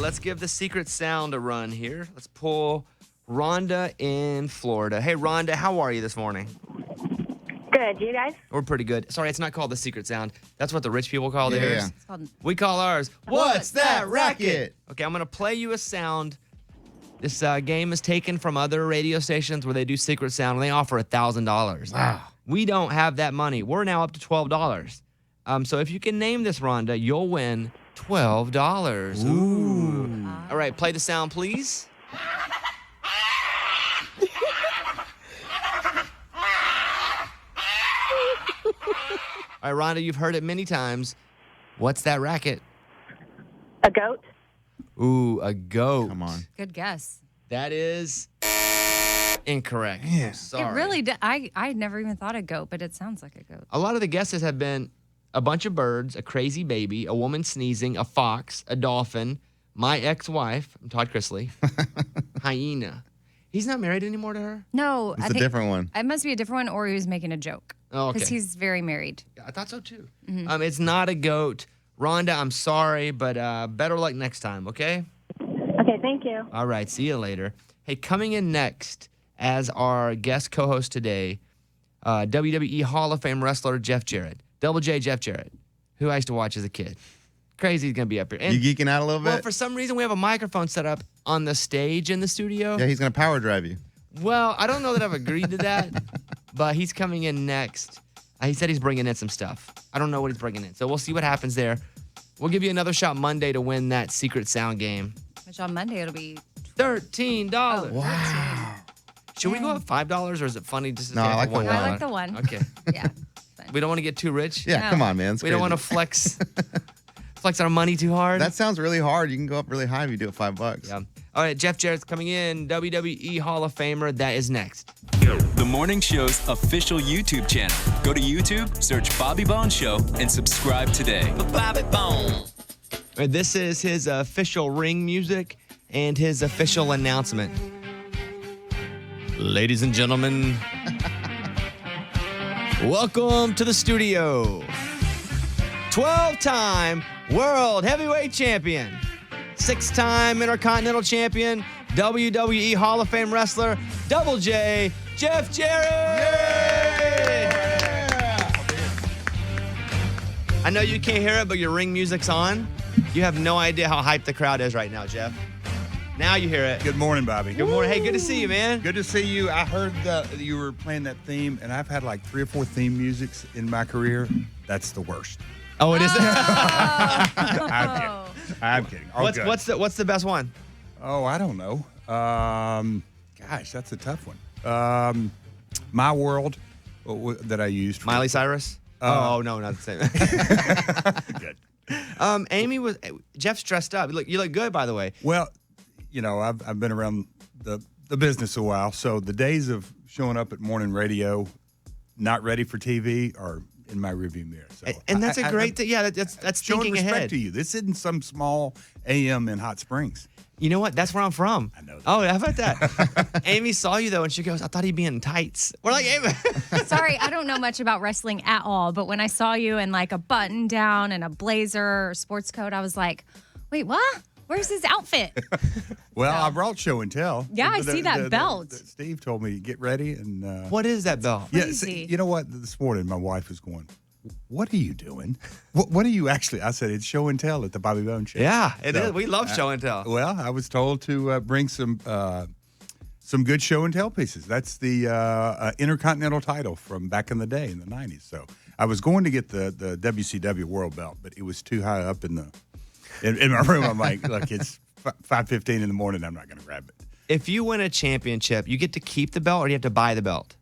let's give the secret sound a run here. Let's pull Rhonda in Florida. Hey, Rhonda, how are you this morning? Good. You guys? We're pretty good. Sorry, it's not called the secret sound. That's what the rich people call theirs. Yeah. It's called We call ours, What's That Racket? Okay, I'm going to play you a sound. This game is taken from other radio stations where they do secret sound, and they offer $1,000. Wow. We don't have that money. We're now up to $12. So if you can name this, Rhonda, you'll win $12. Ooh. All right, play the sound, please. All right, Rhonda, you've heard it many times. What's that racket? A goat? Ooh, a goat. Come on. good guess. That is incorrect. Yeah. Sorry. It really did. I had never even thought of goat, but it sounds like a goat. A lot of the guesses have been a bunch of birds, a crazy baby, a woman sneezing, a fox, a dolphin, my ex-wife, I'm Todd Chrisley, hyena. He's not married anymore to her? No, It's a different one. It must be a different one, or he was making a joke. Oh, okay. Because he's very married. Yeah, I thought so too. It's not a goat. Rhonda, I'm sorry, but better luck next time, okay? Okay, thank you. All right, see you later. Hey, coming in next as our guest co-host today, WWE Hall of Fame wrestler Jeff Jarrett. Double J Jeff Jarrett, who I used to watch as a kid. Crazy he's going to be up here. And, You geeking out a little well, bit? for some reason, we have a microphone set up on the stage in the studio. Yeah, he's going to power drive you. Well, I don't know that I've agreed to that, but he's coming in next. He said he's bringing in some stuff. I don't know what he's bringing in, so we'll see what happens there. We'll give you another shot Monday to win that secret sound game. Which on Monday it'll be $13. Oh, Wow. Should we go up $5, or is it funny just to No, say I like the $1? one. I like the one. Okay. Yeah. We don't want to get too rich. Yeah, No. come on, man. It's We don't want to crazy. flex our money too hard. That sounds really hard. You can go up really high if you do it $5. Yeah. All right, Jeff Jarrett's coming in, WWE Hall of Famer. That is next. The morning show's official YouTube channel. Go to YouTube, search Bobby Bones Show, and subscribe today. Bobby Bones. All right, this is his official ring music and his official announcement. Ladies and gentlemen, welcome to the studio. 12-time World Heavyweight Champion, 6-time Intercontinental Champion, WWE Hall of Fame wrestler, Double J, Jeff Jarrett! I know you can't hear it, but your ring music's on. You have no idea how hyped the crowd is right now, Jeff. Now you hear it. Good morning, Bobby. Good morning. Hey, good to see you, man. Good to see you. I heard that you were playing that theme, and I've had like 3 or 4 theme musics in my career. That's the worst. Oh, it is. I'm kidding. All good. What's the best one? Oh, I don't know. Gosh, that's a tough one. My World that I used. For, Miley Cyrus? Oh, no, not the same. Good. Jeff's dressed up. You look good, by the way. Well, you know, I've been around the business a while, so the days of showing up at morning radio, not ready for TV, are in my rearview mirror. So And that's a great thing. Yeah, that's showing thinking respect ahead. to you. This isn't some small AM in Hot Springs. You know what? That's where I'm from. I know that. Oh, how about that? Amy saw you, though, and she goes, I thought he'd be in tights. We're like, Amy. Sorry, I don't know much about wrestling at all, but when I saw you in like a button down and a blazer or sports coat, I was like, wait, what? Where's his outfit? Well, I brought show and tell. Yeah, I see that belt. Steve told me to get ready and. What is that belt? Yeah, crazy. you know what? This morning, my wife was going, "What are you doing? What are you actually?" I said, "It's show and tell at the Bobby Bones Show." Yeah, it is. So, We love show and tell. Well, I was told to bring some good show and tell pieces. That's the Intercontinental title from back in the day in the '90s. So I was going to get the WCW World Belt, but it was too high up in my room. I'm like, look, it's 5:15 in the morning. I'm not going to grab it. If you win a championship, you get to keep the belt, or do you have to buy the belt?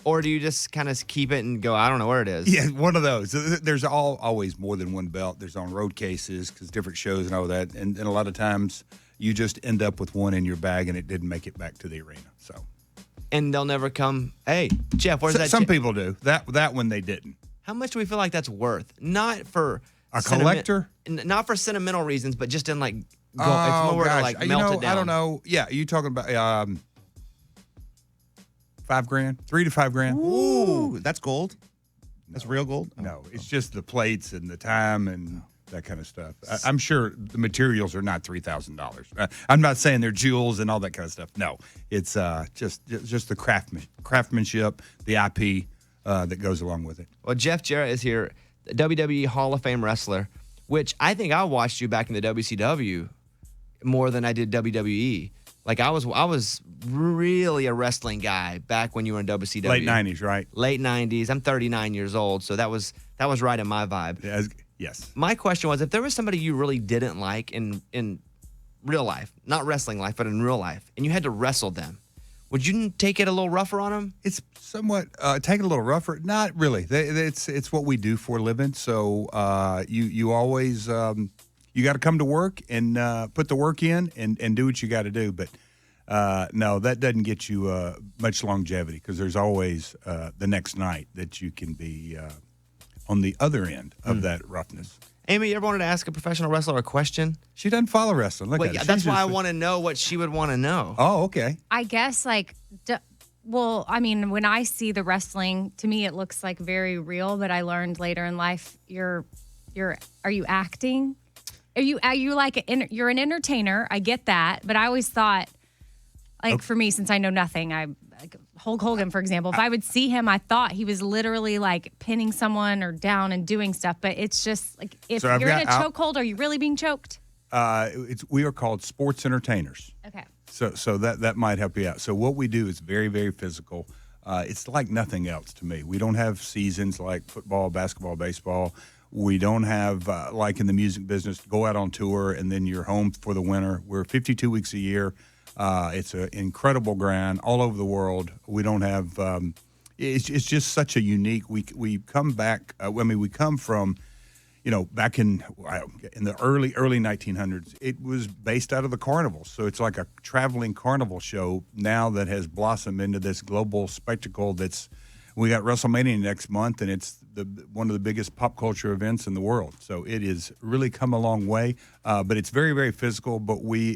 Or do you just kind of keep it and go, I don't know where it is? Yeah, one of those. There's always more than one belt. There's on road cases because different shows and all that. And a lot of times you just end up with one in your bag and it didn't make it back to the arena. So, And they'll never come, hey, Jeff, where's that? some people do. That one they didn't. How much do we feel like that's worth? Not for A collector? Not for sentimental reasons, but just in like, it's Oh, more to gosh. like melt it down. I don't know. Yeah, you talking about $5,000, $3,000 to $5,000? Ooh, that's gold. That's real gold. No, it's just the plates and the time and that kind of stuff. I'm sure the materials are not $3,000. I'm not saying they're jewels and all that kind of stuff. No, it's just the craftsmanship, the IP that goes along with it. Well, Jeff Jarrett is here, WWE Hall of Fame wrestler, which I think I watched you back in the WCW more than I did WWE. Like I was really a wrestling guy back when you were in WCW. Late 90s, right? Late 90s. I'm 39 years old, so that was right in my vibe. Yes. My question was, if there was somebody you really didn't like in real life, not wrestling life, but in real life, and you had to wrestle them, would you take it a little rougher on them? It's somewhat take it a little rougher. Not really. It's what we do for a living. So you always you got to come to work and put the work in and do what you got to do. But no, that doesn't get you much longevity because there's always the next night that you can be on the other end of that roughness. Amy, you ever wanted to ask a professional wrestler a question? She doesn't follow wrestling. Look at her. That's why I want to know what she would want to know. Oh, okay. I guess well, I mean, when I see the wrestling, to me it looks like very real. But I learned later in life, are you acting? Are you like you're an entertainer? I get that, but I always thought, like for me, since I know nothing, like Hulk Hogan, for example, if I would see him, I thought he was literally like pinning someone or down and doing stuff. But it's just like if you're in a chokehold, are you really being choked? We are called sports entertainers. Okay. So that might help you out. So what we do is very, very physical. It's like nothing else to me. We don't have seasons like football, basketball, baseball. We don't have, like in the music business, go out on tour and then you're home for the winter. We're 52 weeks a year. It's an incredible grind all over the world. We don't have it's just such a unique. We come back. We come from, back in the early 1900s. It was based out of the carnival, so it's like a traveling carnival show now that has blossomed into this global spectacle. We got WrestleMania next month, and it's one of the biggest pop culture events in the world. So it has really come a long way, but it's very, very physical. But we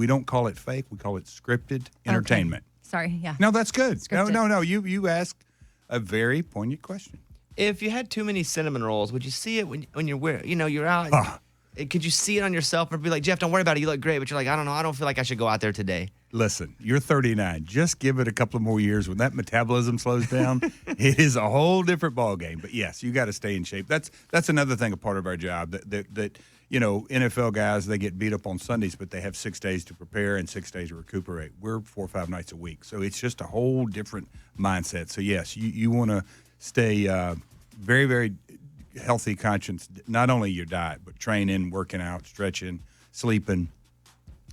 don't call it fake; we call it scripted entertainment. Okay. Sorry, yeah. No, that's good. Scripted. No. You asked a very poignant question. If you had too many cinnamon rolls, would you see it when you're wearing? You're out. Could you see it on yourself and be like, Jeff, don't worry about it. You look great, but you're like, I don't know. I don't feel like I should go out there today. Listen, you're 39. Just give it a couple of more years. When that metabolism slows down, it is a whole different ballgame. But yes, you got to stay in shape. That's another thing, a part of our job. That NFL guys, they get beat up on Sundays, but they have 6 days to prepare and 6 days to recuperate. We're 4 or 5 nights a week, so it's just a whole different mindset. So yes, you want to stay very, very healthy conscious. Not only your diet, but training, working out, stretching, sleeping.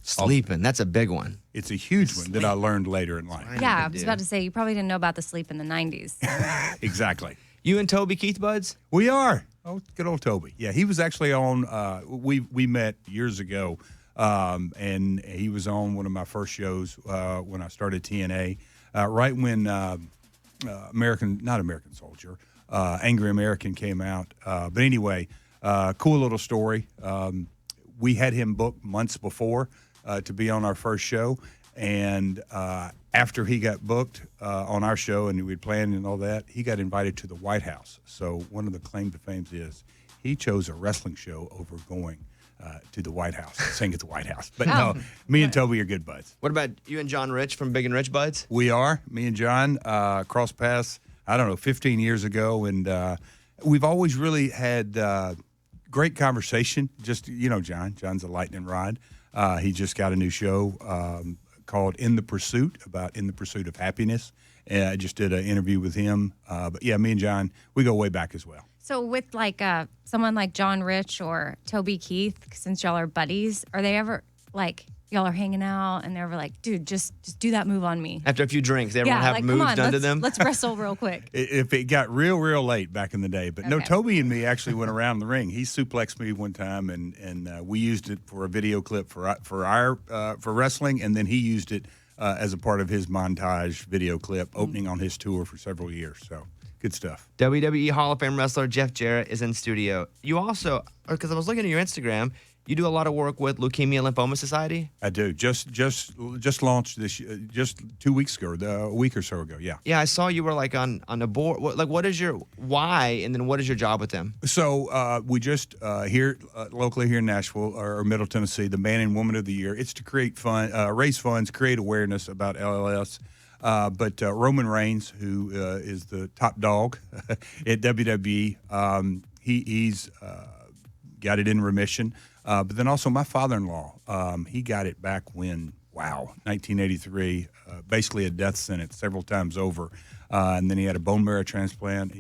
Sleeping, that's a big one. It's a huge one that I learned later in life. Yeah, I was about to say, you probably didn't know about the sleep in the 90s. Exactly. You and Toby Keith buds? We are. Oh, good old Toby. Yeah, he was actually on, we met years ago, and he was on one of my first shows when I started TNA, right when American Soldier, Angry American came out. But anyway, cool little story. We had him booked months before to be on our first show. And after he got booked on our show and we'd planned and all that, he got invited to the White House. So one of the claim to fame is he chose a wrestling show over going to the White House, sing at the White House. But no, me and Toby are good buds. What about you and John Rich from Big and Rich Buds? We are. Me and John crossed paths, 15 years ago. And we've always really had great conversation. Just, John's a lightning rod. He just got a new show called In the Pursuit of Happiness. I just did an interview with him. But yeah, me and John, we go way back as well. So with like someone like John Rich or Toby Keith, since y'all are buddies, are they ever like y'all are hanging out and they're ever like, dude, just do that move on me? After a few drinks, they everyone have moves done to them? Let's wrestle real quick. If it got real late back in the day. But no, Toby and me actually went around the ring. He suplexed me one time, and we used it for a video clip for wrestling, and then he used it as a part of his montage video clip opening on his tour for several years. So good stuff. WWE Hall of Fame wrestler Jeff Jarrett is in studio. You also, because I was looking at your Instagram, You do a lot of work with Leukemia Lymphoma Society. I do. Just launched this just 2 weeks ago, a week or so ago. Yeah. Yeah, I saw you were like on the board. What is your why, and then what is your job with them? So we just here locally here in Nashville or Middle Tennessee, the Man and Woman of the Year. It's to create fun, raise funds, create awareness about LLS. But Roman Reigns, who is the top dog at WWE, he's got it in remission. But then also my father-in-law, he got it back when, 1983, basically a death sentence several times over. And then he had a bone marrow transplant.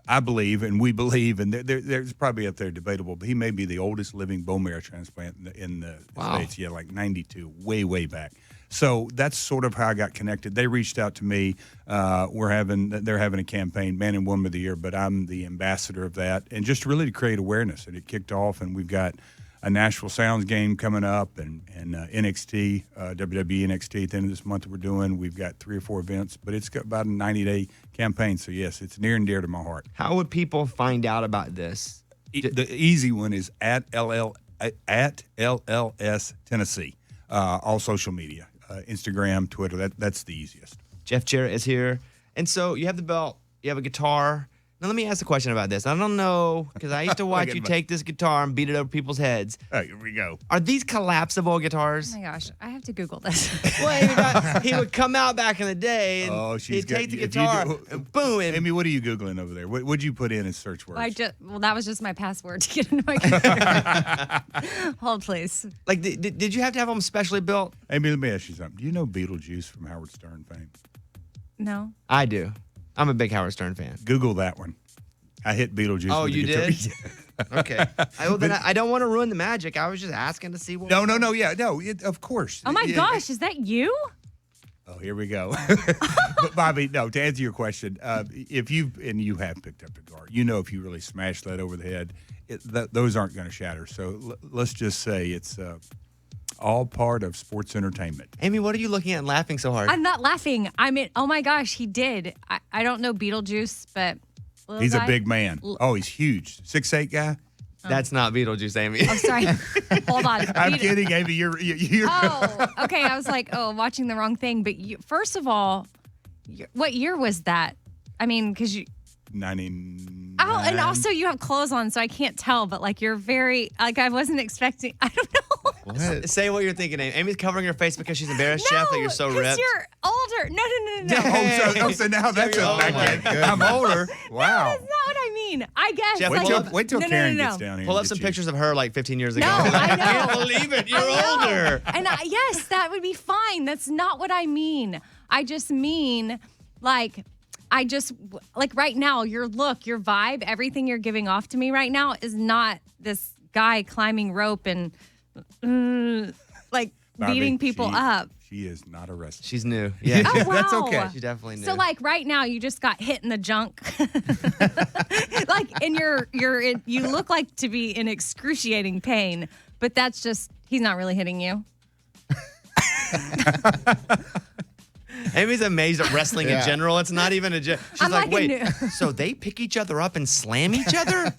I believe, and we believe, and there's probably up there debatable, but he may be the oldest living bone marrow transplant in the States. Yeah, like 92, way back. So that's sort of how I got connected. They reached out to me. They're having a campaign, Man and Woman of the Year, but I'm the ambassador of that, and just really to create awareness. And it kicked off, and we've got a Nashville Sounds game coming up, and NXT, WWE NXT at the end of this month we're doing. We've got 3 or 4 events, but it's got about a 90-day campaign. So, yes, it's near and dear to my heart. How would people find out about this? The easy one is at LLS Tennessee, all social media, Instagram, Twitter. That's the easiest. Jeff Jarrett is here. And so you have the belt, you have a guitar. Now, let me ask a question about this. I don't know, because I used to watch you take this guitar and beat it over people's heads. Oh, here we go. Are these collapsible guitars? Oh my gosh, I have to Google this. Well, he would come out back in the day and he'd take the guitar and boom. And Amy, what are you Googling over there? What'd you put in as search words? That was just my password to get into my computer. Hold, please. Like, did you have to have them specially built? Amy, let me ask you something. Do you know Beetlejuice from Howard Stern fame? No. I do. I'm a big Howard Stern fan. Google that one. I hit Beetlejuice. Oh, with the you guitar. did? Okay. I don't want to ruin the magic. I was just asking to see what. No. Of course. Oh my gosh, is that you? Oh, here we go. But Bobby, no. To answer your question, if you have picked up the guitar, if you really smash that over the head, those aren't going to shatter. So let's just say it's all part of sports entertainment. Amy, what are you looking at and laughing so hard? I'm not laughing. I mean, oh my gosh, he did. I don't know Beetlejuice, but he's a big man. Oh, he's huge. 6'8" guy. That's not Beetlejuice, Amy. Oh, sorry. Hold on. I'm kidding, Amy. You're. Oh, okay. I was like, watching the wrong thing. But first of all, what year was that? I mean, because you. 99. Oh, and also you have clothes on, so I can't tell. But like, you're very I wasn't expecting. I don't know. What? Say what you're thinking, Amy. Amy's covering her face because she's embarrassed, Jeff, that you're so ripped. You're older. No. So now that's You're a older. back end. I'm older. Wow. That's not what I mean. I guess. Jeff, Wait till No. Karen gets down here. Pull and up gets some you. pictures of her like 15 years ago. No, I know. can't believe it. You're I know. older. And yes, that would be fine. That's not what I mean. I just mean like right now, your look, your vibe, everything you're giving off to me right now is not this guy climbing rope and Bobby, beating people up. She is not a wrestler. She's new. Yeah. Oh, wow. That's okay. She definitely knew. So right now you just got hit in the junk. And you look like to be in excruciating pain, but that's just he's not really hitting you. Amy's amazed at wrestling in general. It's not even a joke. She's I'm like, like a wait, so they pick each other up and slam each other?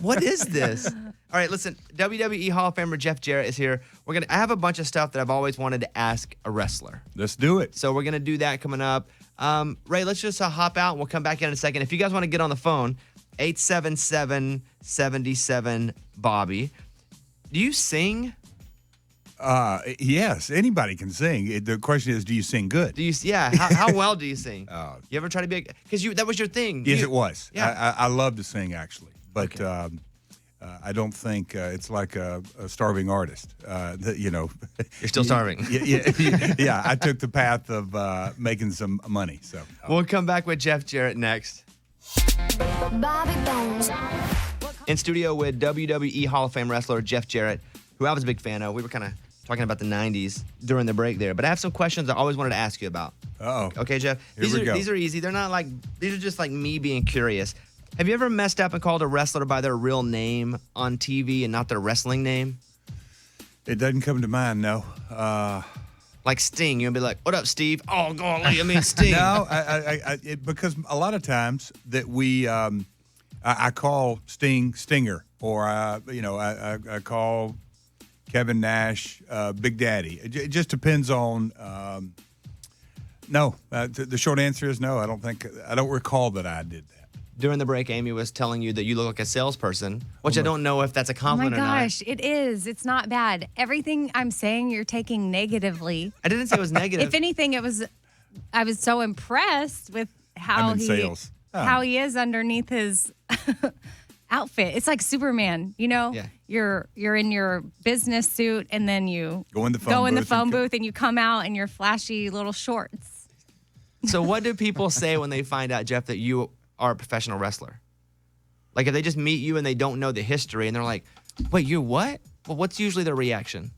What is this? All right, listen, WWE Hall of Famer Jeff Jarrett is here. I have a bunch of stuff that I've always wanted to ask a wrestler. Let's do it. So we're going to do that coming up. Ray, let's just hop out and we'll come back in a second. If you guys want to get on the phone, 877-77-BOBBY. Do you sing? Yes, anybody can sing. The question is, do you sing good? How well do you sing? You ever try to be because that was your thing. Yes, it was. Yeah. I love to sing actually, but I don't think it's like a starving artist. You're still starving. Yeah. I took the path of making some money. So we'll come back with Jeff Jarrett next. Bobby Bones. In studio with WWE Hall of Fame wrestler Jeff Jarrett, who I was a big fan of. We were kind of talking about the 90s during the break there. But I have some questions I always wanted to ask you about. Uh-oh. Okay, Jeff? Here we go. These are easy. They're not these are just like me being curious. Have you ever messed up and called a wrestler by their real name on TV and not their wrestling name? It doesn't come to mind, no. Like Sting, you'll be like, "What up, Steve?" Oh, golly, I mean Sting. No, because a lot of times that we I call Sting Stinger, or I call Kevin Nash Big Daddy. It just depends on. No, the short answer is no. I don't recall that I did that. During the break, Amy was telling you that you look like a salesperson, which I don't know if that's a Oh my compliment or not. gosh, it is. It's not bad. Everything I'm saying, you're taking negatively. I didn't say it was negative. If anything, I was so impressed with how I'm in sales. Oh. how he is underneath his outfit. It's like Superman, you know? Yeah. You're in your business suit, and then you Go in the phone booth and you come out in your flashy little shorts. So what do people say when they find out, Jeff, that you are a professional wrestler? Like if they just meet you and they don't know the history and they're like, wait, you're what? Well, what's usually their reaction?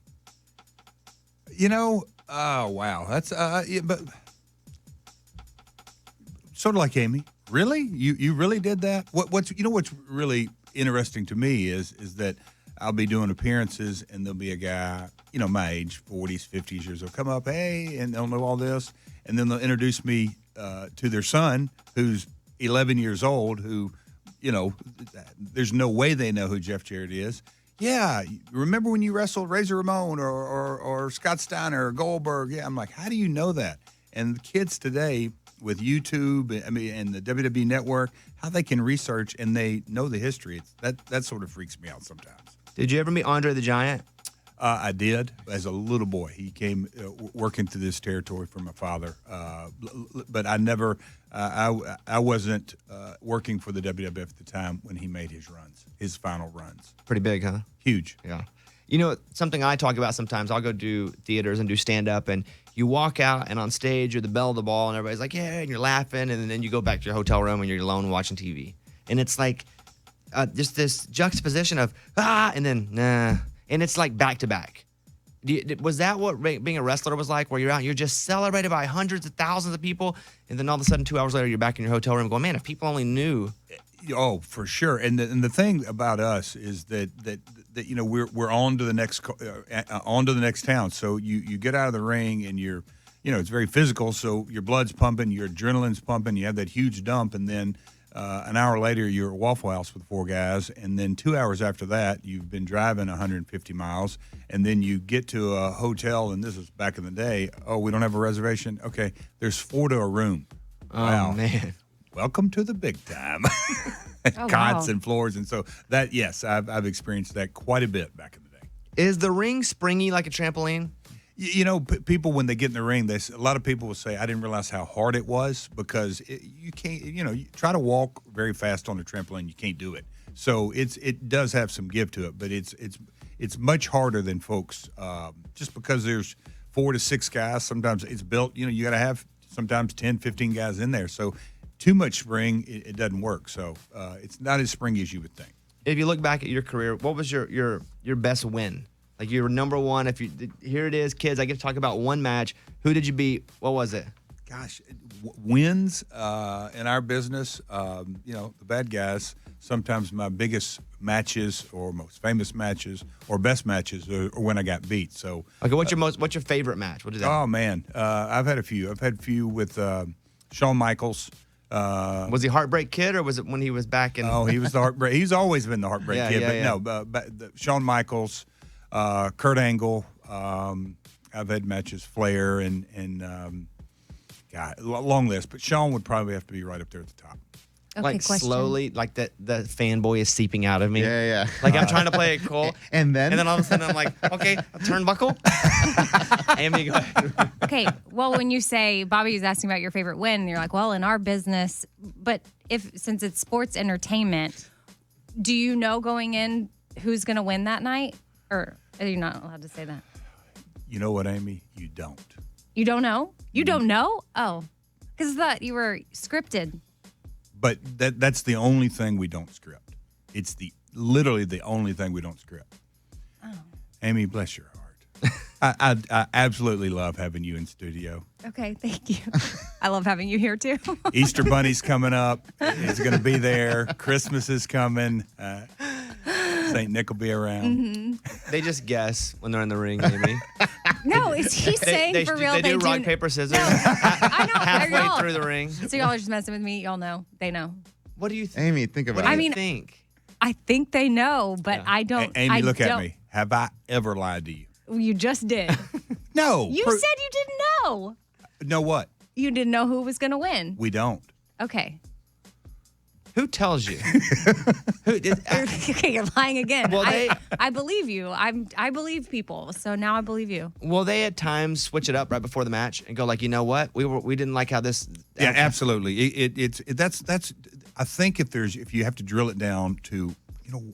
Oh wow, that's but sort of like Amy. Really, you really did that? What's really interesting to me is that I'll be doing appearances and there'll be a guy, my age, 40s, 50s years old, come up, hey, and they'll know all this, and then they'll introduce me to their son, who's 11 years old, who, there's no way they know who Jeff Jarrett is. Yeah, remember when you wrestled Razor Ramon or Scott Steiner or Goldberg? Yeah, I'm like, how do you know that? And the kids today with YouTube, and the WWE Network, how they can research and they know the history. That sort of freaks me out sometimes. Did you ever meet Andre the Giant? I did as a little boy. He came working to this territory for my father, but I never. I wasn't working for the WWF at the time when he made his final runs. Pretty big, huh? Huge. Yeah. Something I talk about sometimes, I'll go do theaters and do stand-up, and you walk out, and on stage, you're the belle of the ball, and everybody's like, yeah, and you're laughing, and then you go back to your hotel room, and you're alone watching TV. And it's like just this juxtaposition of, and then, nah. And it's like back-to-back. Was that what being a wrestler was like, where you're just celebrated by hundreds of thousands of people, and then all of a sudden 2 hours later, you're back in your hotel room going, man, if people only knew. Oh, for sure. And the thing about us is that we're on to the next town. So you get out of the ring and you're it's very physical. So your blood's pumping, your adrenaline's pumping. You have that huge dump, and then an hour later you're at Waffle House with 4 guys, and then 2 hours after that you've been driving 150 miles, and then you get to a hotel, and this is back in the day. Oh, we don't have a reservation. Okay, there's 4 to a room. Wow. Oh man. Welcome to the big time. Cots wow. and floors. And so that, yes, I've experienced that quite a bit back in the day. Is the ring springy like a trampoline? People, when they get in the ring, a lot of people will say, I didn't realize how hard it was, because you can't, you try to walk very fast on a trampoline, you can't do it. So it does have some give to it, but it's much harder than folks, just because there's 4 to 6 guys. Sometimes it's built, you got to have sometimes 10, 15 guys in there. So too much spring, it doesn't work. So it's not as springy as you would think. If you look back at your career, what was your best win? Like you were number one. Here it is, kids. I get to talk about one match. Who did you beat? What was it? Gosh, wins in our business. The bad guys. Sometimes my biggest matches, or most famous matches, or best matches, are when I got beat. So okay, what's your favorite match? What is that? Oh man, I've had a few. I've had a few with Shawn Michaels. Was he Heartbreak Kid, or was it when he was back in? Oh, he was the Heartbreak. He's always been the Heartbreak Kid. No, Shawn Michaels, Kurt Angle. I've had matches, Flair, and God, long list. But Shawn would probably have to be right up there at the top. Okay, like question. slowly, like the fanboy is seeping out of me. Yeah. Like I'm trying to play it cool, And then all of a sudden I'm like, okay, a turnbuckle. Amy, go ahead. Okay, well, when you say, Bobby was asking about your favorite win, you're like, well, in our business, but since it's sports entertainment, do you know going in who's going to win that night? Or are you not allowed to say that? You know what, Amy? You don't. You don't know? You don't know? Oh, because I thought you were scripted. But that's the only thing we don't script. It's literally the only thing we don't script. Oh. Amy, bless your heart. I absolutely love having you in studio. Okay, thank you. I love having you here too. Easter Bunny's coming up. He's going to be there. Christmas is coming. St. Nick will be around. Mm-hmm. They just guess when they're in the ring, Amy. No, is he saying for real? They do rock, paper, scissors. I know. Halfway y'all. through the ring. So y'all are just messing with me. Y'all know. They know. What do you think? Amy, think about What do it. you mean- think? I think they know, but Yeah. I don't. Amy, I look at don't- me. Have I ever lied to you? You just did. No. You said you didn't know. Know what? You didn't know who was going to win. We don't. Okay. Who tells you? Who did? Okay, you're lying again. Well, I believe you. I believe people. So now I believe you. Will they at times switch it up right before the match and go like, you know what? We didn't like how this. Yeah, absolutely. That's. I think if you have to drill it down to,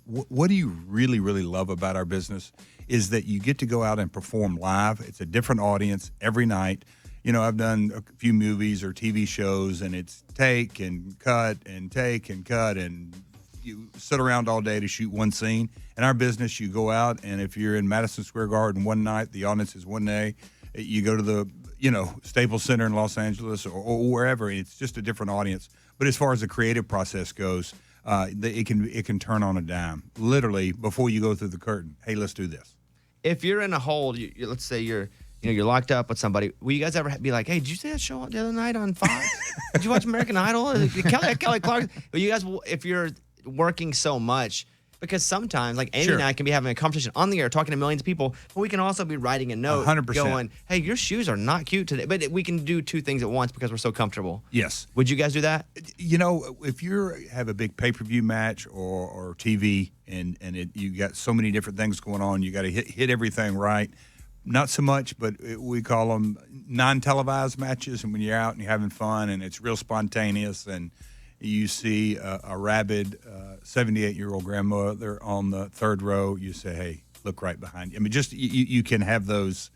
what do you really love about our business is that you get to go out and perform live. It's a different audience every night. I've done a few movies or TV shows, and it's take and cut and take and cut, and you sit around all day to shoot one scene. In our business, you go out, and if you're in Madison Square Garden one night, the audience is 1A. You go to the Staples Center in Los Angeles or wherever. It's just a different audience. But as far as the creative process goes, it can turn on a dime. Literally, before you go through the curtain, hey, let's do this. If you're in a hold, let's say you're locked up with somebody. Will you guys ever be like, hey, did you see that show the other night on Fox? Did you watch American Idol? Kelly Clark. But you guys, if you're working so much, because sometimes, like Amy Sure. and I can be having a conversation on the air, talking to millions of people, but we can also be writing a note 100%. going, hey, your shoes are not cute today. But we can do two things at once because we're so comfortable. Yes. Would you guys do that? If you have a big pay-per-view match or TV and you got so many different things going on, you got to hit everything right. Not so much, but we call them non-televised matches, and when you're out and you're having fun and it's real spontaneous and you see a rabid 78-year-old grandmother on the third row, you say, hey, look right behind you. I mean, just you can have those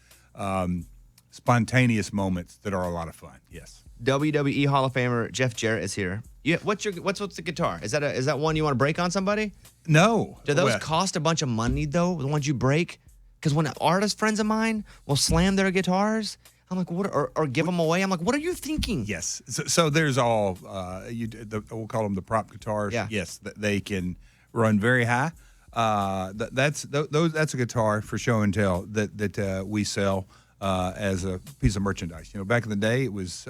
spontaneous moments that are a lot of fun, yes. WWE Hall of Famer Jeff Jarrett is here. What's the guitar? Is that one you want to break on somebody? No. Do those Well, cost a bunch of money though? The ones you break? Because when artist friends of mine will slam their guitars, I'm like, what? Or give them away. I'm like, what are you thinking? Yes. So there's all we'll call them the prop guitars. Yeah. Yes, they can run very high. That's a guitar for show and tell that we sell as a piece of merchandise. Back in the day, it was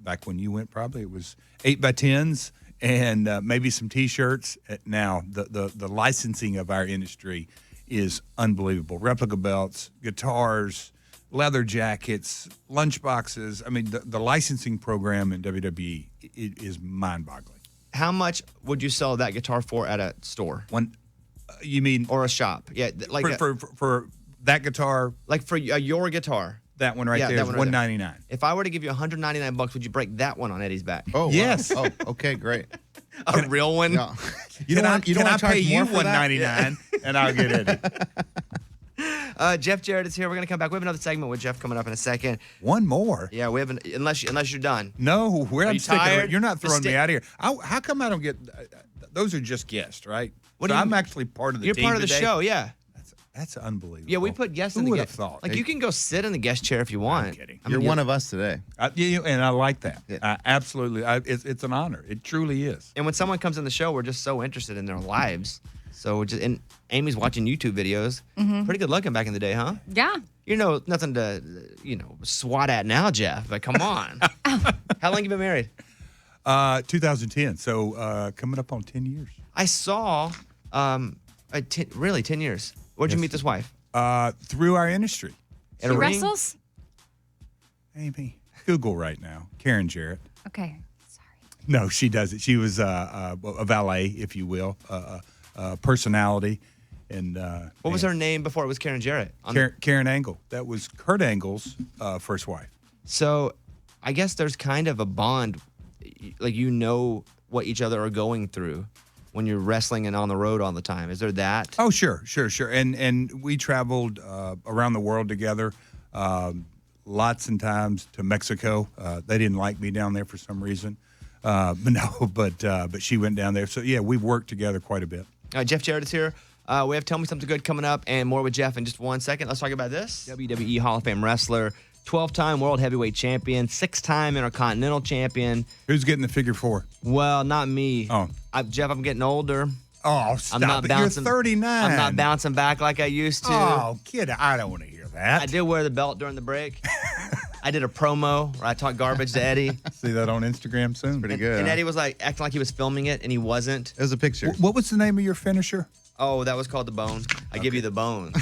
back when you went probably it was 8x10s and maybe some T-shirts. Now the licensing of our industry is unbelievable. Replica belts, guitars, leather jackets, lunchboxes. I mean, the licensing program in WWE is mind-boggling. How much would you sell that guitar for at a store You mean or a shop? Yeah, like for that guitar? like for your guitar. That one right Yeah, there that is one right there. $199. If I were to give you $199, would you break that one on Eddie's back? Oh, wow. Yes. Oh, okay, great. A real one? Yeah. You don't want to pay you more for that? $199 and I'll get it. Jeff Jarrett is here. We're gonna come back. We have another segment with Jeff coming up in a second. One more? Yeah, we haven't unless you're done. No, Are you tired? You're not throwing Just me out of here. How come I don't get? Those are just guests, right? What So do you I'm mean? actually part of the You're team part of the today? show, yeah. That's unbelievable. Yeah, we put guests in Who the would have guest. thought? Like you can go sit in the guest chair if you want. I'm kidding. You're one of us today. And I like that. Yeah. Absolutely. It's an honor. It truly is. And when someone comes in the show, we're just so interested in their lives. So and Amy's watching YouTube videos. Pretty good looking back in the day, huh? Yeah. Nothing to swat at now, Jeff. But come on. How long you been married? 2010. So coming up on 10 years. I saw, really 10 years. Where'd you Yes. meet this wife? Through our industry. At She a ring? wrestles? Amy, Google right now. Karen Jarrett. Okay. Sorry. No, she doesn't. She was a valet, if you will, personality. And What was her name before it was Karen Jarrett? Karen Angle. That was Kurt Angle's first wife. So I guess there's kind of a bond, like what each other are going through when you're wrestling and on the road all the time. Is there that? Oh, sure. And we traveled around the world together, lots and times to Mexico. They didn't like me down there for some reason. But she went down there. So yeah, we've worked together quite a bit. Jeff Jarrett is here. We have Tell Me Something Good coming up and more with Jeff in just 1 second. Let's talk about this. WWE Hall of Fame wrestler, 12-time world heavyweight champion, 6-time intercontinental champion. Who's getting the figure 4? Well, not me. Oh. Jeff, I'm getting older. Oh, stop I'm not it. bouncing. You're 39. I'm not bouncing back like I used to. Oh, kid, I don't want to hear that. I did wear the belt during the break. I did a promo where I talked garbage to Eddie. See that on Instagram soon. Pretty good. And huh? Eddie was like acting like he was filming it, and he wasn't. It was a picture. What was the name of your finisher? Oh, that was called the bone. I give you the bone.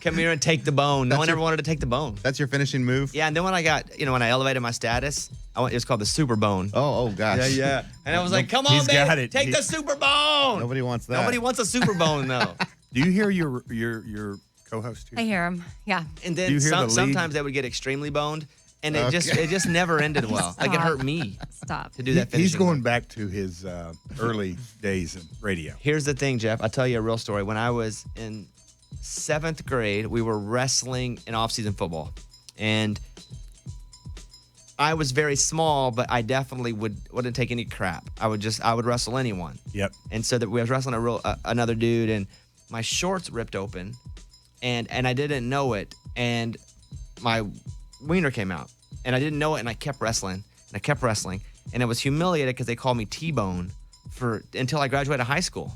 Come here and take the bone. No one ever wanted to take the bone. That's your finishing move? Yeah, and then when I got, when I elevated my status, it was called the super bone. Oh, gosh. Yeah. And I was like, come on, He's baby, got it. take the super bone. Nobody wants that. Nobody wants a super bone, though. Do you hear your co-host here? I hear him. Yeah. And Do then you hear the lead? sometimes they would get extremely boned, and it just never ended well. Like it hurt me Stop. to do that finishing. He's going back to his early days in radio. Here's the thing, Jeff. I'll tell you a real story. When I was in 7th grade, we were wrestling in off-season football. And I was very small, but I definitely wouldn't take any crap. I would wrestle anyone. Yep. And so that we was wrestling another dude, and my shorts ripped open, and I didn't know it, and my wiener came out, and I didn't know it, and I kept wrestling, and I was humiliated because they called me T-Bone until I graduated high school,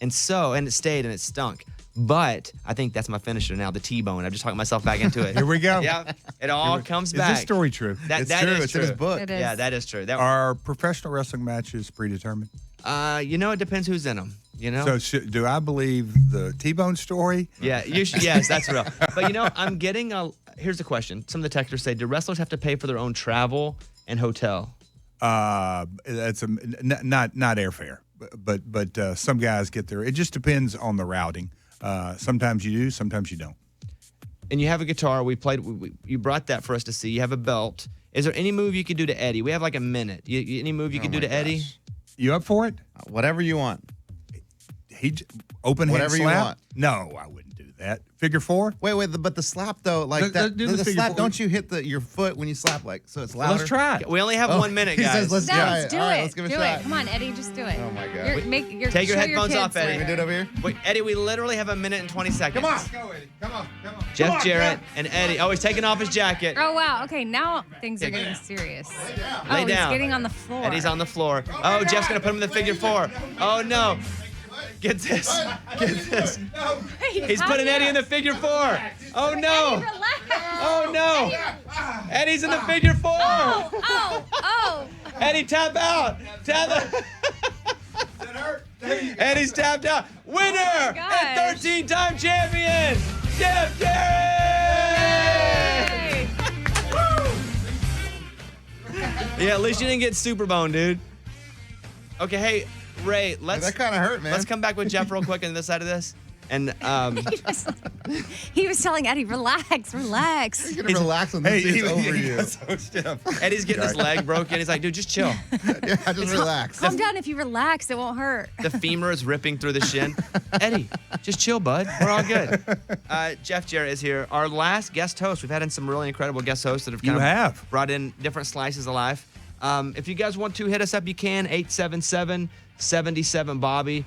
and it stayed, and it stunk. But I think that's my finisher now, the T-Bone. I've just talked myself back into it. Here we go. Yeah, it all comes back. Is this story true? It's That true. is It's in his book. It is. Yeah, that is true. Are professional wrestling matches predetermined? It depends who's in them. So do I believe the T-Bone story? Yeah, you should. Yes, that's real. But I'm getting here's the question. Some of the texters say, do wrestlers have to pay for their own travel and hotel? That's not airfare, but some guys get there. It just depends on the routing. Sometimes you do, sometimes you don't. And you have a guitar. You brought that for us to see. You have a belt. Is there any move you could do to Eddie? We have like a minute. Any move you could do to Eddie? You up for it? Whatever you want. Open hand Whatever you slap? want. No, I wouldn't do that. Figure four? Wait, but the slap though, like Do the the figure slap. four. Don't you hit your foot when you slap, like so it's louder? Let's try it. We only have 1 minute, He guys. says, let's No, try let's do All right, it. let's give it a do shot. it. Come on, Eddie, just do it. Oh my God. Take your show headphones off, kids Eddie. Can we do it over here? Wait, Eddie, we literally have a minute and 20 seconds. Come on. Go, Eddie. Come on. Jeff Jarrett and Eddie. Oh, he's taking off his jacket. Oh, wow. Okay, now things are getting serious. Lay Oh, down. he's getting on the floor. Eddie's on the floor. Oh, Jeff's going to put him in the figure four. Oh, no. Get this. He's putting Eddie in the figure four. Oh, no. Eddie, relax. Oh, no. Eddie's in the figure four. Oh. Eddie, tap out. Eddie's tapped out. Winner and gosh. 13-time champion, Jeff Jarrett. Hey. Yeah, at least you didn't get super bone, dude. Okay, hey, Ray, That kind of hurt, man. let's come back with Jeff real quick on this side of this. And He was telling Eddie, relax. You're gonna relax when this is over you. So stiff. Eddie's getting his leg broken. He's like, dude, just chill. Yeah, just relax. Calm down. If you relax, it won't hurt. The femur is ripping through the shin. Eddie, just chill, bud. We're all good. Jeff Jarrett is here. Our last guest host. We've had in some really incredible guest hosts that have brought in different slices of life. If you guys want to hit us up, you can. 877-77-BOBBY.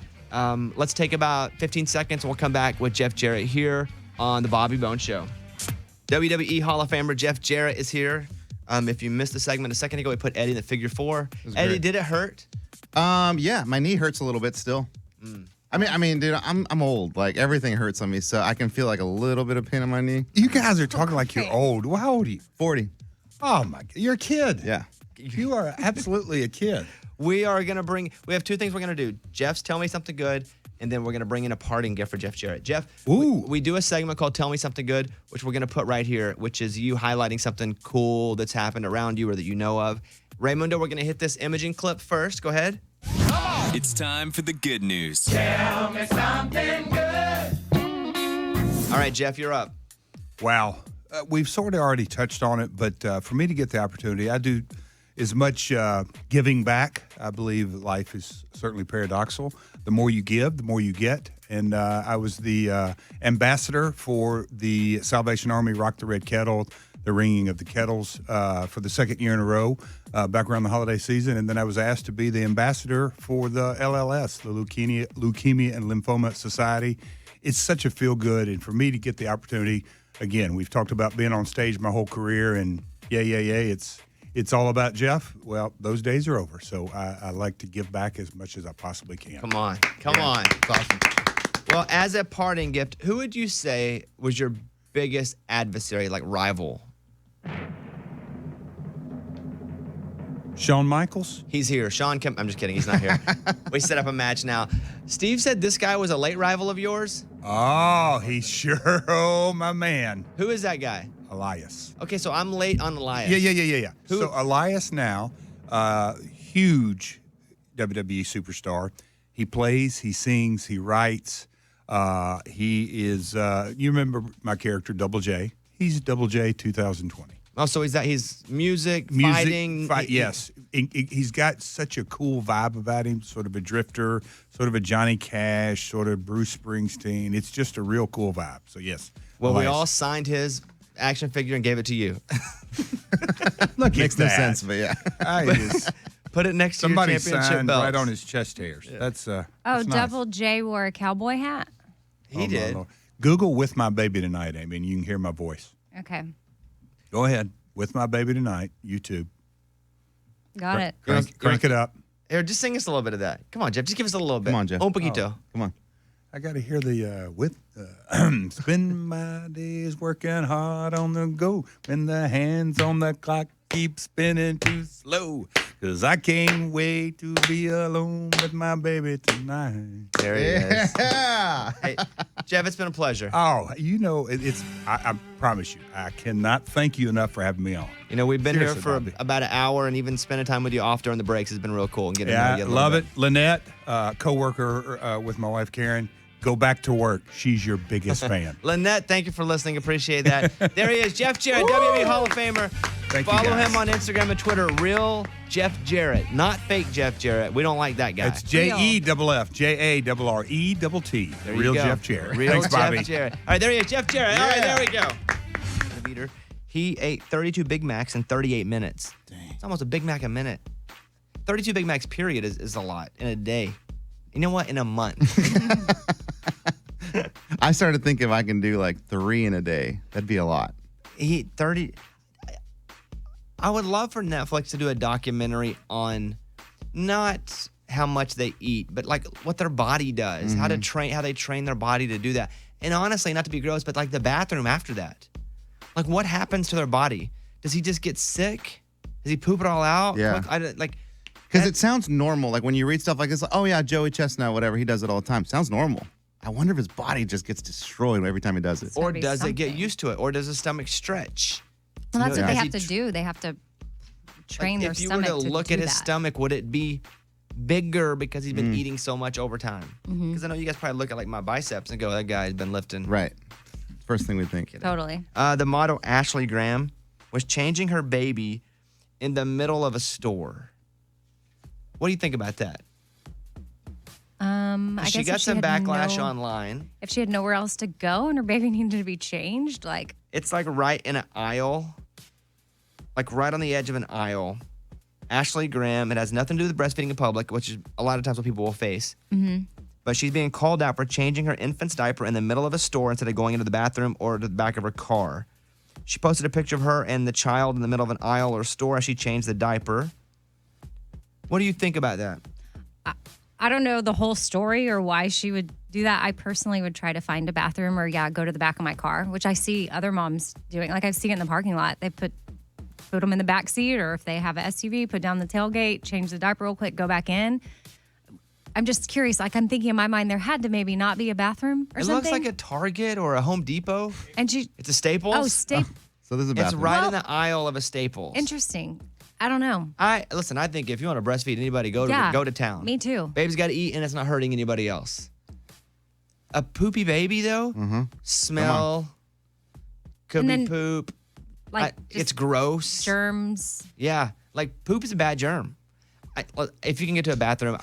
Let's take about 15 seconds and we'll come back with Jeff Jarrett here on the Bobby Bones Show. WWE Hall of Famer Jeff Jarrett is here. If you missed the segment a second ago, we put Eddie in the figure four. Eddie, great. did it hurt? Yeah, my knee hurts a little bit still. I mean, dude, I'm old. Like everything hurts on me, so I can feel like a little bit of pain in my knee. You guys are talking like you're old. Well, how old are you? 40. Oh, my God. You're a kid. Yeah. You are absolutely a kid. We have two things we're going to do. Jeff's Tell Me Something Good, and then we're going to bring in a parting gift for Jeff Jarrett. Jeff, we do a segment called Tell Me Something Good, which we're going to put right here, which is you highlighting something cool that's happened around you or that you know of. Raymundo, we're going to hit this imaging clip first. Go ahead. It's time for the good news. All right, Jeff, you're up. Wow. We've sort of already touched on it, but for me to get the opportunity, I do as much giving back. I believe life is certainly paradoxical. The more you give, the more you get. And I was the ambassador for the Salvation Army Rock the Red Kettle, the ringing of the kettles for the second year in a row back around the holiday season. And then I was asked to be the ambassador for the LLS, the Leukemia and Lymphoma Society. It's such a feel-good. And for me to get the opportunity, again, we've talked about being on stage my whole career. And it's all about Jeff. Well, those days are over. So I like to give back as much as I possibly can. Come on. It's awesome. Well, as a parting gift, who would you say was your biggest adversary, like rival? Shawn Michaels? He's here. Sean Kemp. I'm just kidding. He's not here. We set up a match now. Steve said this guy was a late rival of yours. Oh, he sure. Oh, my man. Who is that guy? Elias. Okay, so I'm late on Elias. Yeah. Who- So Elias now, huge WWE superstar. He plays, he sings, he writes. He is, you remember my character, Double J. He's Double J 2020. Oh, so he's music, fighting. Yes. He's got such a cool vibe about him, sort of a drifter, sort of a Johnny Cash, sort of Bruce Springsteen. It's just a real cool vibe. So, yes. Well, we Elias. all signed his action figure and gave it to you. Look Makes at no that. sense, but yeah. I just, Put it next to somebody your championship signed belt. right on his chest hairs. That's Oh, that's nice. Double J wore a cowboy hat. He did. No. Google With My Baby Tonight, Amy, and you can hear my voice. Okay, Go ahead. With My Baby Tonight, YouTube. got it. Crank it up. Here, just sing us a little bit of that. Come on, Jeff. Just give us a little bit. Come on, Jeff. Un poquito. Come on. I got to hear the spend my days working hard on the go when the hands on the clock keep spinning too slow. 'Cause I can't wait to be alone with my baby tonight. There he is. Yeah. Hey, Jeff, it's been a pleasure. Oh, you know, I promise you, I cannot thank you enough for having me on. You know, we've been Seriously, here for Bobby. about an hour, and even spending time with you off during the breaks has been real cool. And getting to know Yeah, you a little love bit. it. Lynette, co-worker with my wife, Karen, go back to work. She's your biggest fan. Lynette, thank you for listening. Appreciate that. There he is, Jeff Jarrett, WWE Hall of Famer. Thank you, Follow guys. him on Instagram and Twitter, real Jeff Jarrett, not fake Jeff Jarrett. We don't like that guy. It's JEFF, JARRETT. There you Real go. Jeff Jarrett. Real Thanks, Bobby. Jeff Jarrett. All right, there he is, Jeff Jarrett. All right, Yeah. there we go. The beater. He ate 32 Big Macs in 38 minutes. Dang. It's almost a Big Mac a minute. 32 Big Macs, period, is a lot in a day. You know what? In a month. I started thinking if I can do like 3 in a day, that'd be a lot. He ate 30. I would love for Netflix to do a documentary on not how much they eat, but like what their body does, how they train their body to do that. And honestly, not to be gross, but like the bathroom after that. Like what happens to their body? Does he just get sick? Does he poop it all out? Yeah. Because it sounds normal. Like when you read stuff like this, like, oh yeah, Joey Chestnut, whatever, he does it all the time. Sounds normal. I wonder if his body just gets destroyed every time he does it. Or gotta be does it get something. used to it? Or does his stomach stretch? Well, that's what Does they he have to tr- do. They have to train their If you were stomach to look do at his that. stomach, would it be bigger because he's been eating so much over time? Because I know you guys probably look at like my biceps and go, that guy's been lifting. Right. First thing we think. Totally. The model Ashley Graham was changing her baby in the middle of a store. What do you think about that? I She guess got if some had backlash no- online. If she had nowhere else to go and her baby needed to be changed, like It's like right in an aisle, like right on the edge of an aisle. Ashley Graham, it has nothing to do with breastfeeding in public, which is a lot of times what people will face. But she's being called out for changing her infant's diaper in the middle of a store instead of going into the bathroom or to the back of her car. She posted a picture of her and the child in the middle of an aisle or store as she changed the diaper. What do you think about that? I don't know the whole story or why she would do that. I personally would try to find a bathroom or go to the back of my car, which I see other moms doing. Like I've seen it in the parking lot. They put them in the back seat, or if they have an SUV, put down the tailgate, change the diaper real quick, go back in. I'm just curious. Like I'm thinking in my mind there had to maybe not be a bathroom or It something. looks like a Target or a Home Depot. and she It's a Staples. oh So there's a It's bathroom. right Well- in the aisle of a Staples. interesting. I don't know. I think if you want to breastfeed anybody, go to town. Me too. Baby's got to eat, and it's not hurting anybody else. A poopy baby though, smell, could And be then, poop. Like It's just gross. germs. Yeah, like poop is a bad germ. If you can get to a bathroom,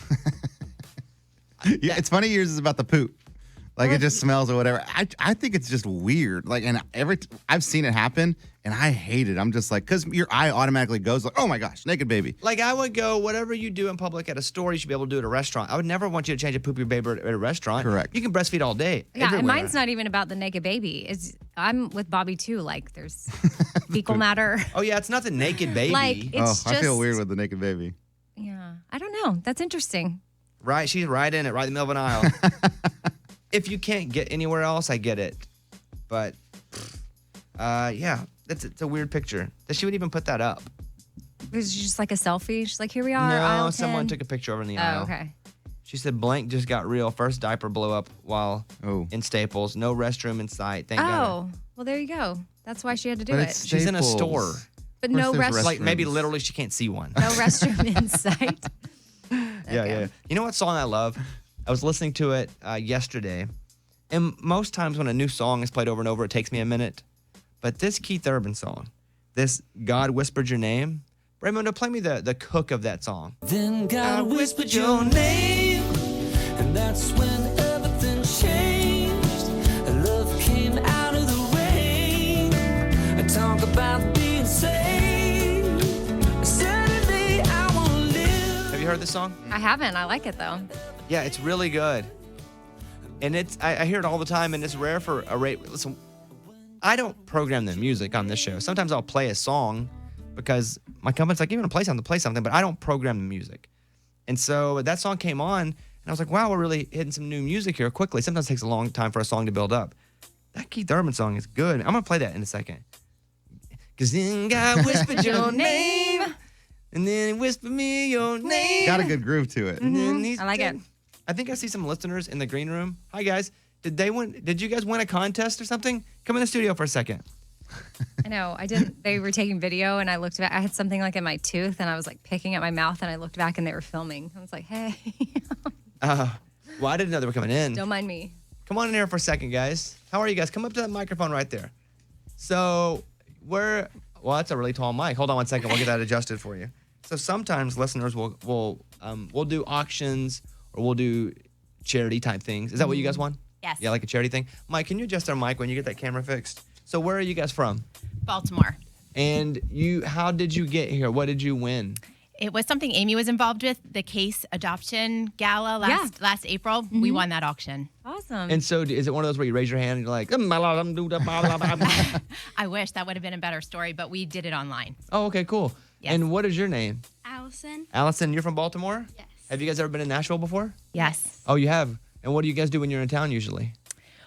Yeah, it's funny yours is about the poop. Like it just smells or whatever. I think it's just weird. Like, and I've seen it happen, and I hate it. I'm just like, because your eye automatically goes like, oh my gosh, naked baby. like I would go, whatever you do in public at a store, you should be able to do at a restaurant. I would never want you to change a poopy baby at a restaurant. Correct. You can breastfeed all day. Yeah, and everywhere. mine's not even about the naked baby. I'm with Bobby too. Like there's fecal matter. Oh yeah, it's not the naked baby. Like it's I feel just- weird with the naked baby. Yeah, I don't know. That's interesting. Right, she's right in it, right in the middle of an aisle. If you can't get anywhere else, I get it. But, yeah, it's a weird picture. That she would even put that up. Was it just like a selfie? She's like, here we are. aisle No, someone 10. took a picture over in the Oh, aisle. okay. She said blank just got real. First diaper blew up while in Staples. No restroom in sight. Thank God. Oh, well, there you go. That's why she had to do But it. it's She's in a Staples. store. But Of course no there's restroom. Like maybe Restrooms. literally she can't see one. No restroom in sight. Yeah. You know what song I love? I was listening to it yesterday. And most times when a new song is played over and over, it takes me a minute. But this Keith Urban song, this God Whispered Your Name, Raymundo, play me the hook of that song. Then God whispered your name, and that's when everything changed. And love came out of the rain. I talk about being saved. Suddenly I want to live. Have you heard this song? I haven't. I like it, though. Yeah, it's really good. And I hear it all the time, and it's rare for a listen, I don't program the music on this show. Sometimes I'll play a song because my company's like, you want to play something, but I don't program the music. And so that song came on, and I was like, wow, we're really hitting some new music here quickly. Sometimes it takes a long time for a song to build up. That Keith Urban song is good. I'm going to play that in a second. Because then God whispered your name, and then he whispered me your name. Got a good groove to it. And then he I like said- it. I think I see some listeners in the green room. Hi, guys. Did you guys win a contest or something? Come in the studio for a second. I know. I didn't. They were taking video, and I looked back. I had something like in my tooth, and I was like picking at my mouth, and I looked back, and they were filming. I was like, hey, Well, I didn't know they were coming in. don't mind me. Come on in here for a second, guys. How are you guys? Come up to that microphone right there. So well, that's a really tall mic. Hold on one second. We'll get that adjusted for you. So sometimes listeners we'll do auctions or we'll do charity type things. Is that what you guys want? Yes. Yeah, like a charity thing. Mike, can you adjust our mic when you get that camera fixed? So where are you guys from? Baltimore. And how did you get here? What did you win? It was something Amy was involved with, the Case Adoption Gala last April. Mm-hmm. We won that auction. Awesome. And so is it one of those where you raise your hand and you're like, I wish that would have been a better story, but we did it online. oh, okay, cool. Yes. And what is your name? Allison? Allison, you're from Baltimore? Yes. Have you guys ever been in Nashville before? Yes. Oh, you have? And what do you guys do when you're in town usually?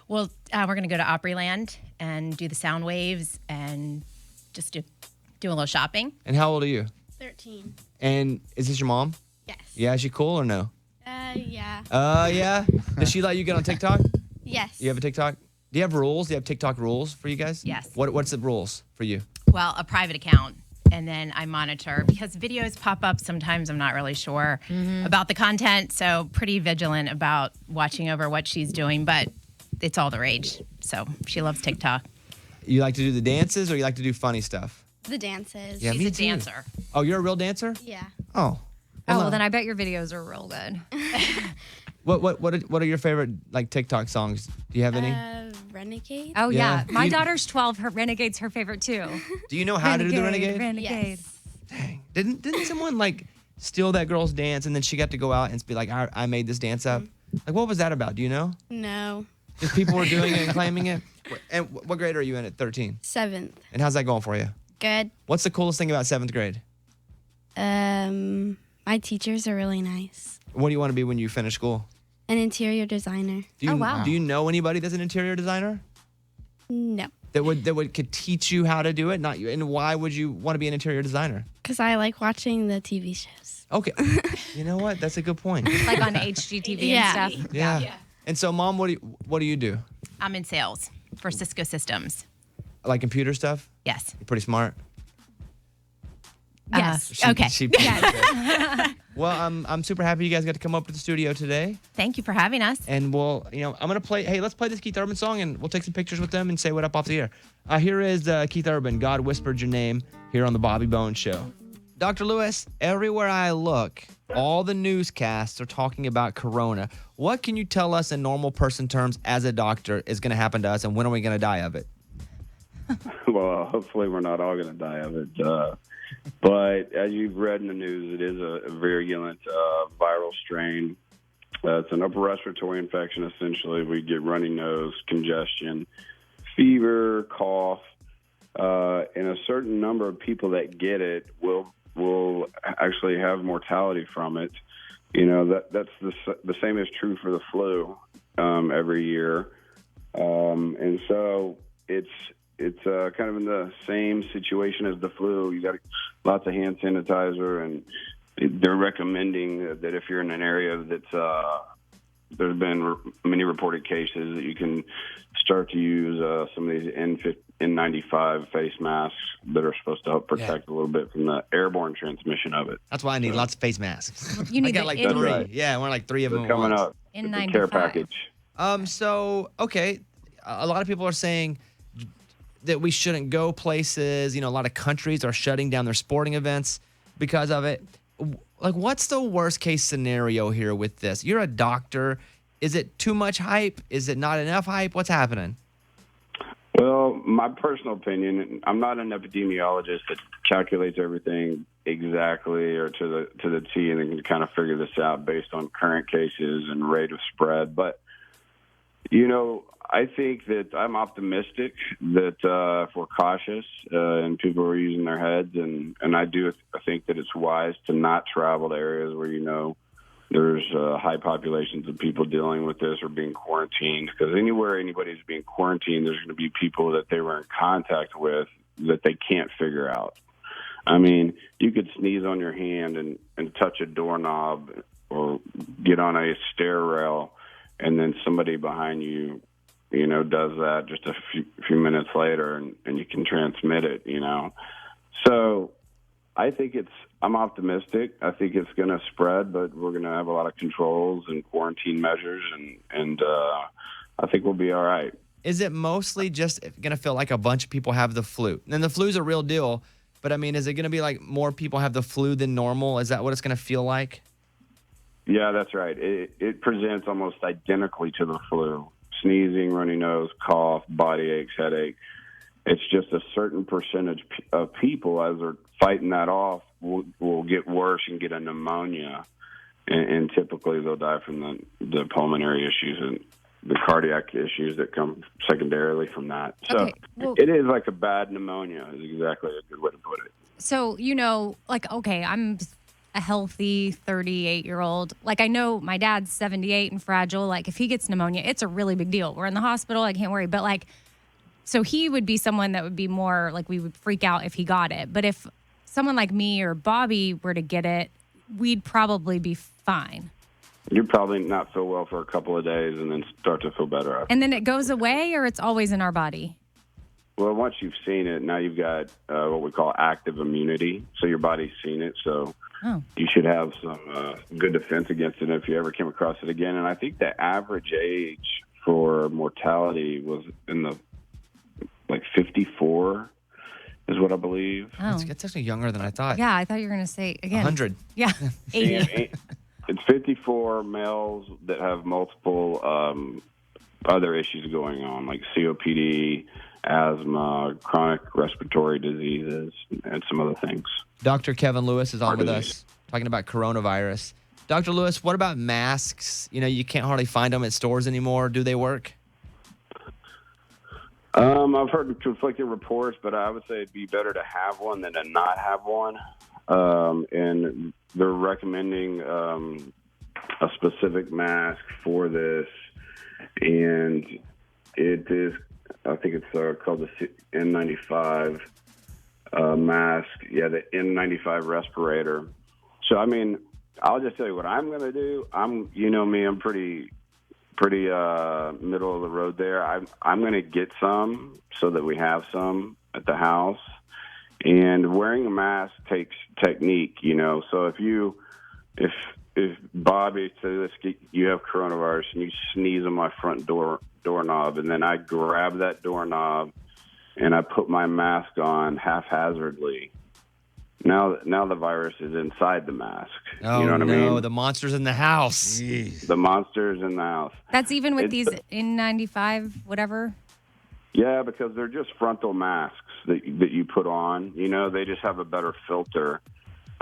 Well, we're going to go to Opryland and do the sound waves and just do a little shopping. And how old are you? 13. And is this your mom? Yes. Yeah, is she cool or no? Yeah. Yeah. Does she let you get on TikTok? Yes. You have a TikTok? Do you have rules? Do you have TikTok rules for you guys? Yes. What's the rules for you? Well, a private account. And then I monitor because videos pop up. Sometimes I'm not really sure about the content. So pretty vigilant about watching over what she's doing. But it's all the rage. So she loves TikTok. You like to do the dances or you like to do funny stuff? The dances. Yeah, She's me a too. dancer. Oh, you're a real dancer? Yeah. Oh. oh, well, then I bet your videos are real good. What are your favorite like TikTok songs? Do you have any? Renegade? Oh, Yeah. yeah. My You- daughter's 12. Her Renegade's her favorite, too. Do you know how to do the renegade? Renegade. Yes. Dang. Didn't someone like steal that girl's dance and then she got to go out and be like, I made this dance up? Like, what was that about? Do you know? No. Just people were doing it and claiming it? And what grade are you in at 13? 7th. And how's that going for you? Good. What's the coolest thing about 7th grade? My teachers are really nice. What do you want to be when you finish school? An interior designer. Do you, Oh, wow. Do you know anybody that's an interior designer No. that could teach you how to do it? Not you. And why would you want to be an interior designer? Because I like watching the TV shows. Okay. You know what? That's a good point. Like on HGTV Yeah. and stuff. Yeah. And so, Mom, what do you do? I'm in sales for Cisco Systems. Like computer stuff? Yes. You're pretty smart. Yes. Okay. Well, I'm super happy you guys got to come up to the studio today. Thank you for having us. And I'm going to play, hey, let's play this Keith Urban song and we'll take some pictures with them and say what up off the air. Here is Keith Urban, God Whispered Your Name, here on The Bobby Bones Show. Dr. Lewis, everywhere I look, all the newscasts are talking about Corona. What can you tell us in normal person terms as a doctor is going to happen to us and when are we going to die of it? Well, hopefully we're not all going to die of it. But as you've read in the news, it is a virulent viral strain. It's an upper respiratory infection, essentially. We get runny nose, congestion, fever, cough, and a certain number of people that get it will actually have mortality from it. You know, that's the same is true for the flu every year. And so it's kind of in the same situation as the flu. You got to lots of hand sanitizer, and they're recommending that if you're in an area that's there's been many reported cases, that you can start to use some of these N95 face masks that are supposed to help protect a little bit from the airborne transmission of it. That's why I need lots of face masks. You need I got the like N- 3. Right. Yeah, I want like 3 of them They're coming at once. up. N95. The care package. So, okay, a lot of people are saying that we shouldn't go places. You know, a lot of countries are shutting down their sporting events because of it. Like, what's the worst case scenario here with this? You're a doctor. Is it too much hype? Is it not enough hype? What's happening? Well, my personal opinion, I'm not an epidemiologist that calculates everything exactly or to the T and can kind of figure this out based on current cases and rate of spread. But, you know, I think that I'm optimistic that if we're cautious and people are using their heads, and I think that it's wise to not travel to areas where, you know, there's high populations of people dealing with this or being quarantined, because anywhere anybody's being quarantined, there's going to be people that they were in contact with that they can't figure out. I mean, you could sneeze on your hand and touch a doorknob or get on a stair rail, and then somebody behind you, you know, does that just a few minutes later, and you can transmit it, you know. So I think I'm optimistic. I think it's going to spread, but we're going to have a lot of controls and quarantine measures, and I think we'll be all right. Is it mostly just going to feel like a bunch of people have the flu? And the flu's a real deal, but I mean, is it going to be like more people have the flu than normal? Is that what it's going to feel like? Yeah, that's right. It presents almost identically to the flu. Sneezing, runny nose, cough, body aches, headache. It's just a certain percentage of people, as they're fighting that off, will get worse and get a pneumonia. And typically they'll die from the pulmonary issues and the cardiac issues that come secondarily from that. So Okay, well- it is like a bad pneumonia is exactly a good way to put it. So, you know, like, okay, I'm a healthy 38-year-old. Like, I know my dad's 78 and fragile. Like, if he gets pneumonia, it's a really big deal. We're in the hospital. I can't worry. But, like, so he would be someone that would be more, like, we would freak out if he got it. But if someone like me or Bobby were to get it, we'd probably be fine. You're probably not feel well for a couple of days and then start to feel better after. And then it goes away, or it's always in our body? Well, once you've seen it, now you've got what we call active immunity. So your body's seen it, so you should have some good defense against it if you ever came across it again. And I think the average age for mortality was in the, 54 is what I believe. Oh. It's actually younger than I thought. Yeah, I thought you were going to say, again. 100. Yeah, 80. And it's 54 males that have multiple other issues going on, like COPD, asthma, chronic respiratory diseases, and some other things. Dr. Kevin Lewis is on with us talking about coronavirus. Dr. Lewis, what about masks? You know, you can't hardly find them at stores anymore. Do they work? I've heard conflicting reports, but I would say it'd be better to have one than to not have one. And they're recommending a specific mask for this, and it is, I think it's called the N95 mask. Yeah, the N95 respirator. So, I mean, I'll just tell you what I'm going to do. You know me, I'm pretty middle of the road there. I'm going to get some so that we have some at the house. And wearing a mask takes technique, you know. So if Bobby says you have coronavirus and you sneeze on my front doorknob, and then I grab that doorknob and I put my mask on haphazardly. Now the virus is inside the mask. Oh, you know what I mean? The monster's in the house. Jeez. The monster's in the house. That's even with these N95, whatever? Yeah, because they're just frontal masks that you put on. You know, they just have a better filter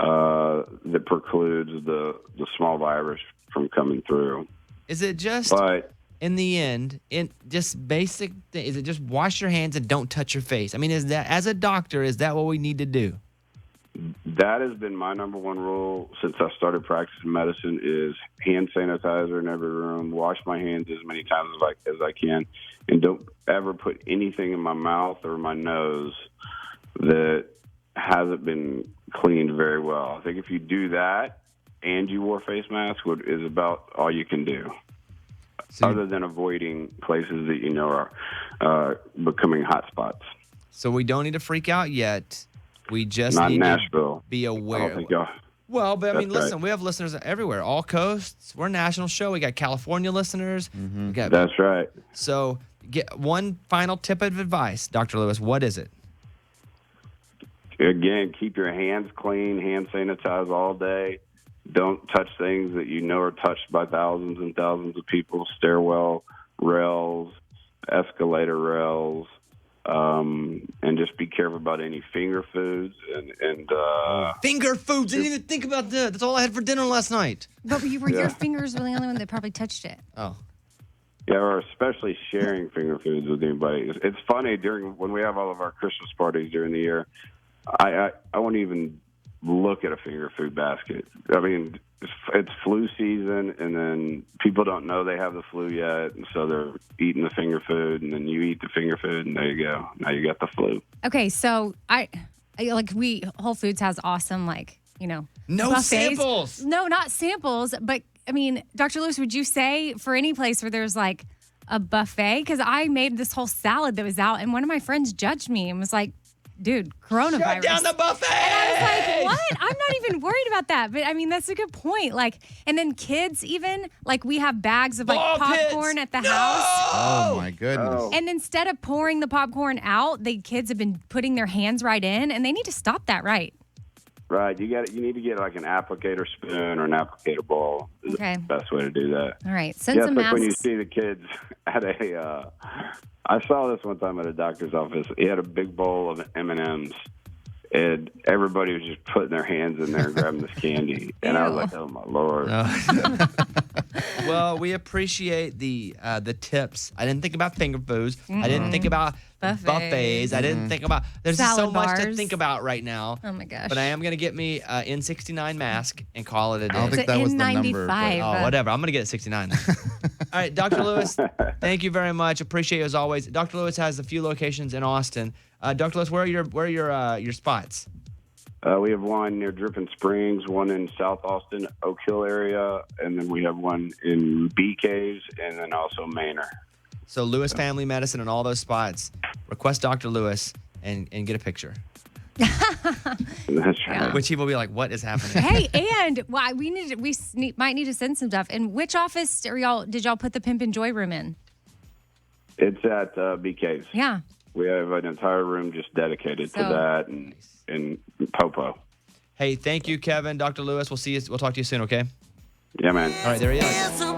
that precludes the small virus from coming through. Is it just, in the end, just basic, is it just wash your hands and don't touch your face? I mean, is that, as a doctor, is that what we need to do? That has been my number one rule since I started practicing medicine is hand sanitizer in every room, wash my hands as many times as I can, and don't ever put anything in my mouth or my nose that hasn't been cleaned very well. I think if you do that and you wore face mask, is about all you can do, other than avoiding places that you know are becoming hot spots. So we don't need to freak out yet. We just Not need Nashville. to be I aware. don't think y'all. Well, but I mean, That's right. listen, we have listeners everywhere, all coasts. We're a national show. We got California listeners. We got, That's right. so get one final tip of advice, Dr. Lewis. What is it? Again, keep your hands clean, hand sanitize all day. Don't touch things that you know are touched by thousands and thousands of people, stairwell rails, escalator rails, and just be careful about any finger foods. And Finger foods. I didn't even think about that. That's all I had for dinner last night. But your fingers were the only one that probably touched it. Oh. yeah, or especially sharing finger foods with anybody. It's funny when we have all of our Christmas parties during the year. I won't even look at a finger food basket. I mean, it's flu season, and then people don't know they have the flu yet, and so they're eating the finger food, and then you eat the finger food, and there you go. Now you got the flu. Okay, so Whole Foods has awesome, No buffets. samples. No, not samples, but I mean, Dr. Lewis, would you say for any place where there's like a buffet? Because I made this whole salad that was out, and one of my friends judged me and was like, dude, coronavirus. Shut down the buffet. And I was like, what? I'm not even worried about that. But I mean, that's a good point. And then kids even, we have bags of Ball popcorn pits. at the house. Oh my goodness. And instead of pouring the popcorn out, the kids have been putting their hands right in, and they need to stop that, right? Right. You need to get like an applicator spoon or an applicator bowl. Is Okay. the best way to do that. All right. Send Yeah, some it's like when you masks. see the kids at I saw this one time at a doctor's office. He had a big bowl of M&Ms, and everybody was just putting their hands in there and grabbing this candy. And I was like, oh, my Lord. Well, we appreciate the tips. I didn't think about finger foods. I didn't think about buffets. I didn't think about. There's just so Salad much to bars. think about right now. Oh, my gosh. But I am gonna get me N69 mask and call it a day. I don't think It's that an was the number. N95. but- Oh, whatever. I'm gonna get a 69. Then. All right, Dr. Lewis, thank you very much. Appreciate you as always. Dr. Lewis has a few locations in Austin. Dr. Lewis, where are your spots? We have one near Dripping Springs, one in South Austin, Oak Hill area, and then we have one in BK's, and then also Manor. So Lewis Family Medicine and all those spots. Request Dr. Lewis and get a picture. That's right. Which he will be like, what is happening? Hey, and might need to send some stuff. And which office did y'all put the Pimp and Joy room in? It's at BK's. Yeah. We have an entire room just dedicated to So- that and Popo. Hey, thank you, Kevin. Dr. Lewis, we'll talk to you soon, okay? Yeah, man. All right, there he is. It's a